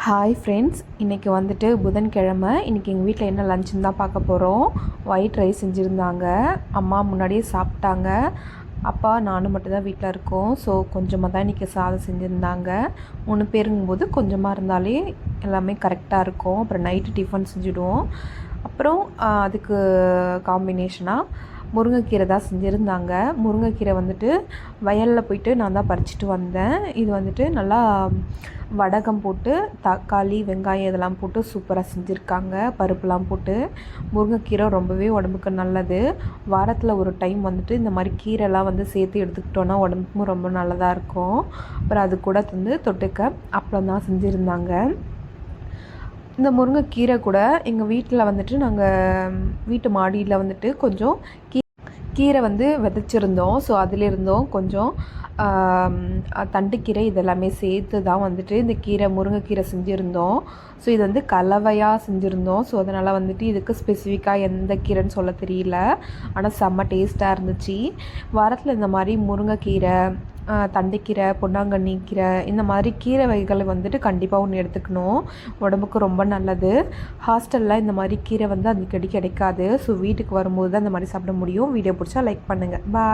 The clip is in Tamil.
ஹாய் ஃப்ரெண்ட்ஸ், இன்றைக்கி வந்துட்டு புதன்கிழமை. இன்றைக்கி எங்கள் வீட்டில் என்ன லஞ்சுன்னு தான் பார்க்க போகிறோம். ஒயிட் ரைஸ் செஞ்சுருந்தாங்க. அம்மா முன்னாடியே சாப்பிட்டாங்க. அப்பா நானும் மட்டும்தான் வீட்டில் இருக்கோம். ஸோ கொஞ்சமாக தான் இன்றைக்கி சாதம் செஞ்சுருந்தாங்க. 3 பேருங்கும்போது கொஞ்சமாக இருந்தாலே எல்லாமே கரெக்டாக இருக்கும். அப்புறம் நைட்டு டிஃபன் செஞ்சுடுவோம். அப்புறம் அதுக்கு காம்பினேஷனாக முருங்கைக்கீரை தான் செஞ்சுருந்தாங்க. முருங்கைக்கீரை வந்துட்டு வயலில் போயிட்டு நான் தான் பறிச்சிட்டு வந்தேன். இது வந்துட்டு நல்லா வடகம் போட்டு தக்காளி வெங்காயம் இதெல்லாம் போட்டு சூப்பராக செஞ்சுருக்காங்க. பருப்புலாம் போட்டு. முருங்கைக்கீரை ரொம்பவே உடம்புக்கு நல்லது. வாரத்தில் ஒரு டைம் வந்துட்டு இந்த மாதிரி கீரைலாம் வந்து சேர்த்து எடுத்துக்கிட்டோன்னா உடம்புக்கும் ரொம்ப நல்லதாக இருக்கும். அப்புறம் அது கூட வந்து தொட்டுக்க அப்பளம் தான் செஞ்சுருந்தாங்க. இந்த முருங்கைக்கீரை கூட எங்கள் வீட்டில் வந்துட்டு நாங்கள் வீட்டு மாடியில் வந்துட்டு கொஞ்சம் கீரை வந்து விதைச்சிருந்தோம். ஸோ அதிலிருந்தோம் கொஞ்சம் தண்டுக்கீரை இதெல்லாமே சேர்த்து தான் வந்துட்டு இந்த முருங்கைக்கீரை செஞ்சுருந்தோம். ஸோ இது வந்து கலவையாக செஞ்சுருந்தோம். ஸோ அதனால் வந்துட்டு இதுக்கு ஸ்பெசிஃபிக்காக எந்த கீரைன்னு சொல்ல தெரியல. ஆனால் செம்ம டேஸ்ட்டாக இருந்துச்சு. வாரத்தில் இந்த மாதிரி முருங்கைக்கீரை, தண்டுக்கீரை, பொன்னாங்கண்ணி கீரை இந்த மாதிரி கீரை வகைகளை வந்துட்டு கண்டிப்பாக ஒன்று எடுத்துக்கணும். உடம்புக்கு ரொம்ப நல்லது. ஹாஸ்டலில் இந்த மாதிரி கீரை வந்து அடிக்கடி கிடைக்காது. ஸோ வீட்டுக்கு வரும்போது தான் இந்த மாதிரி சாப்பிட முடியும். வீடியோ பிடிச்சா லைக் பண்ணுங்கள். பாய்.